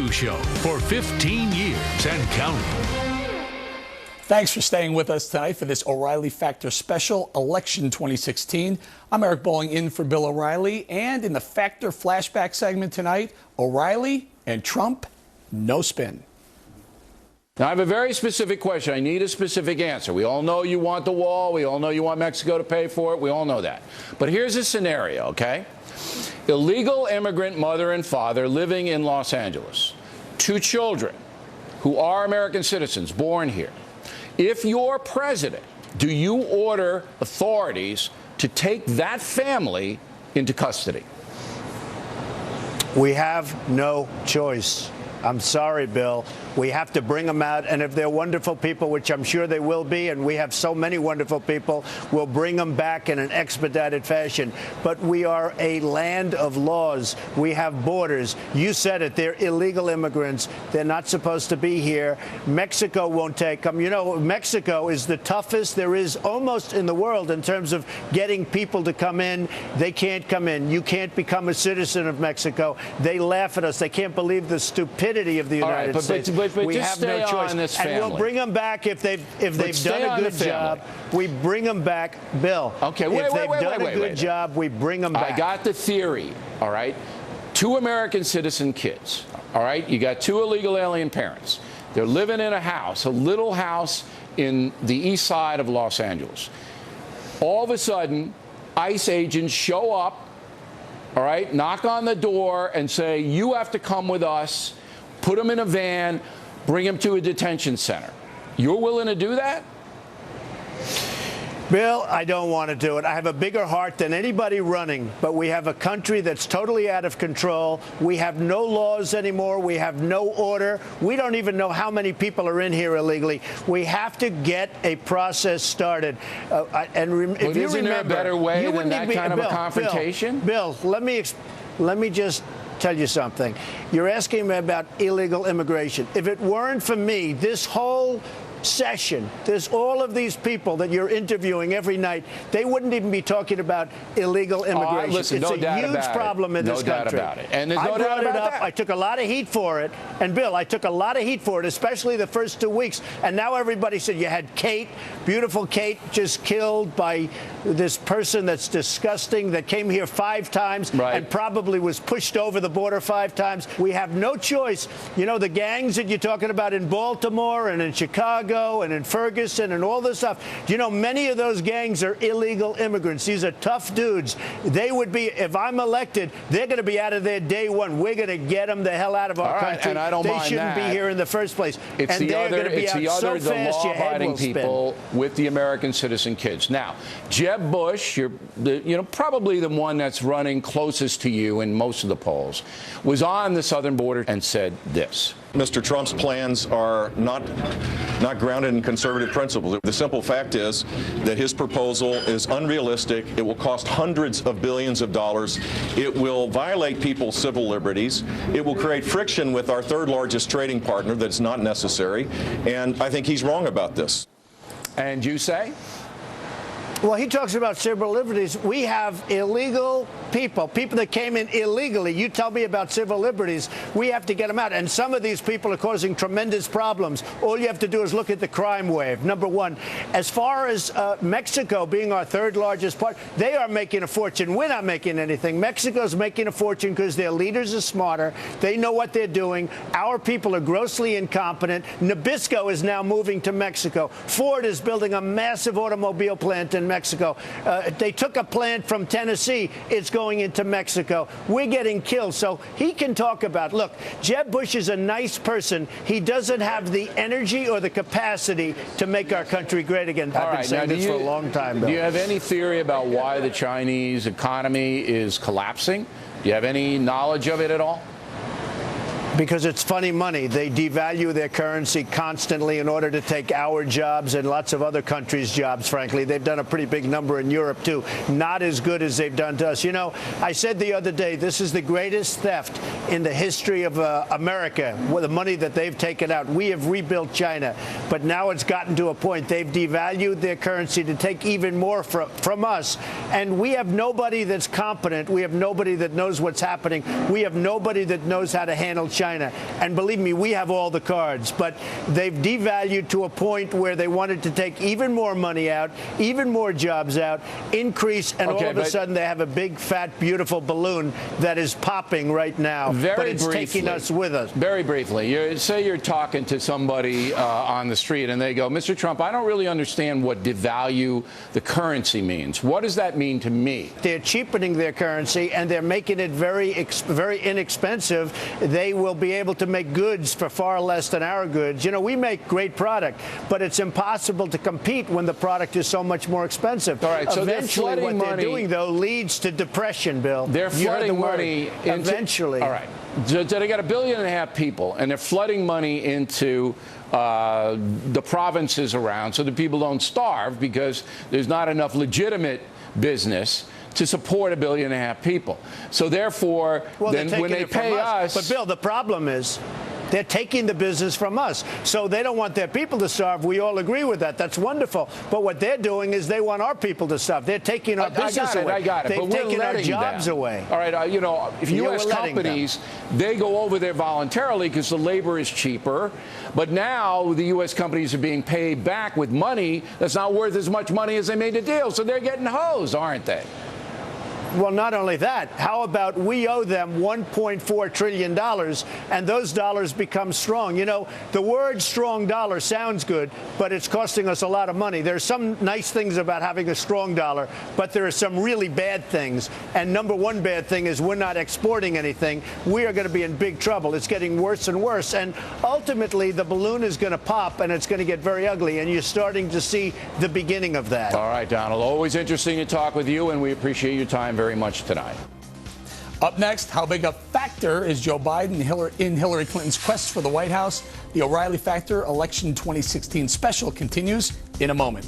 you show for 15 years and counting. Thanks for staying with us tonight for this O'Reilly Factor Special Election 2016. I'm Eric Bolling in for Bill O'Reilly. And in the Factor Flashback segment tonight, O'Reilly and Trump, no spin. Now, I have a very specific question. I need a specific answer. We all know you want the wall. We all know you want Mexico to pay for it. We all know that. But here's a scenario, okay? Illegal immigrant mother and father living in Los Angeles. 2 children who are American citizens born here. If you're president, do you order authorities to take that family into custody? We have no choice. I'm sorry, Bill. We have to bring them out, and if they're wonderful people, which I'm sure they will be, and we have so many wonderful people, we'll bring them back in an expedited fashion. But we are a land of laws. We have borders. You said it. They're illegal immigrants. They're not supposed to be here. Mexico won't take them. You know, Mexico is the toughest there is almost in the world in terms of getting people to come in. They can't come in. You can't become a citizen of Mexico. They laugh at us. They can't believe the stupidity of the United States. But we have no choice, and we'll bring them back if they've done a good job. We bring them back, Bill. Okay, if they've done a good job, we bring them back. I got the theory. All right, 2 American citizen kids. All right, you got 2 illegal alien parents. They're living in a house, a little house in the east side of Los Angeles. All of a sudden, ICE agents show up. All right, knock on the door and say, "You have to come with us." Put them in a van, bring them to a detention center. You're willing to do that? Bill, I don't want to do it. I have a bigger heart than anybody running, but we have a country that's totally out of control. We have no laws anymore. We have no order. We don't even know how many people are in here illegally. We have to get a process started. If you isn't there a better way than that kind of a confrontation? Bill, let me just tell you something. You're asking me about illegal immigration. If it weren't for me, this whole session, there's all of these people that you're interviewing every night, they wouldn't even be talking about illegal immigration. Listen, it's a huge problem in this country. No doubt about it. And there's no doubt about that. I took a lot of heat for it. And, Bill, I took a lot of heat for it, especially the first 2 weeks. And now everybody said you had Kate, beautiful Kate, just killed by this person that's disgusting that came here 5 times and probably was pushed over the border 5 times. We have no choice. You know, the gangs that you're talking about in Baltimore and in Chicago and in Ferguson and all this stuff. Do you know many of those gangs are illegal immigrants? These are tough dudes. They would be, if I'm elected, they're going to be out of there day one. We're going to get them the hell out of our country. And I don't mind that. They shouldn't be here in the first place. It's and they're going to be out so fast your head will spin. People with the American citizen kids. Now, Jeb Bush, probably the one that's running closest to you in most of the polls, was on the southern border and said this. Mr. Trump's plans are not grounded in conservative principles. The simple fact is that his proposal is unrealistic. It will cost hundreds of billions of dollars. It will violate people's civil liberties. It will create friction with our 3rd largest trading partner that's not necessary. And I think he's wrong about this. And you say? Well, he talks about civil liberties. We have illegal people that came in illegally. You tell me about civil liberties. We have to get them out. And some of these people are causing tremendous problems. All you have to do is look at the crime wave, number one. As far as Mexico being our 3rd largest part, they are making a fortune. We're not making anything. Mexico's making a fortune because their leaders are smarter. They know what they're doing. Our people are grossly incompetent. Nabisco is now moving to Mexico. Ford is building a massive automobile plant in Mexico. They took a plant from Tennessee. It's going into Mexico. We're getting killed. So he can talk about, look, Jeb Bush is a nice person. He doesn't have the energy or the capacity to make our country great again. I've been saying this for a long time, Bill. Do you have any theory about why the Chinese economy is collapsing? Do you have any knowledge of it at all? Because it's funny money. They devalue their currency constantly in order to take our jobs and lots of other countries' jobs, frankly. They've done a pretty big number in Europe, too. Not as good as they've done to us. You know, I said the other day, this is the greatest theft in the history of America, with the money that they've taken out. We have rebuilt China, but now it's gotten to a point. They've devalued their currency to take even more from us. And we have nobody that's competent. We have nobody that knows what's happening. We have nobody that knows how to handle China. China. And believe me, we have all the cards. But they've devalued to a point where they wanted to take even more money out, even more jobs out, increase, and all of a sudden they have a big, fat, beautiful balloon that is popping right now. But it's taking us with us. Very briefly, say you're talking to somebody on the street and they go, Mr. Trump, I don't really understand what devalue the currency means. What does that mean to me? They're cheapening their currency and they're making it very inexpensive. They will be able to make goods for far less than our goods. You know, we make great product, but it's impossible to compete when the product is so much more expensive. All right, so eventually what they're doing, though, leads to depression, Bill. They're flooding money into, eventually. All right. So they got 1.5 billion people, and they're flooding money into the provinces around so that people don't starve because there's not enough legitimate business to support 1.5 billion people. So therefore, then when they pay us. But Bill, the problem is they're taking the business from us. So they don't want their people to starve. We all agree with that. That's wonderful. But what they're doing is they want our people to starve. They're taking our business away. I got it. They've taken our jobs away. All right. You know, if U.S. companies, they go over there voluntarily because the labor is cheaper. But now the U.S. companies are being paid back with money that's not worth as much money as they made the deal. So they're getting hosed, aren't they? Well, not only that, how about we owe them $1.4 trillion and those dollars become strong? You know, the word strong dollar sounds good, but it's costing us a lot of money. There's some nice things about having a strong dollar, but there are some really bad things. And number one bad thing is we're not exporting anything. We are going to be in big trouble. It's getting worse and worse. And ultimately, the balloon is going to pop and it's going to get very ugly. And you're starting to see the beginning of that. All right, Donald. Always interesting to talk with you, and we appreciate your time very much tonight. Up next, how big a factor is Joe Biden in Hillary Clinton's quest for the White House? The O'Reilly Factor Election 2016 special continues in a moment.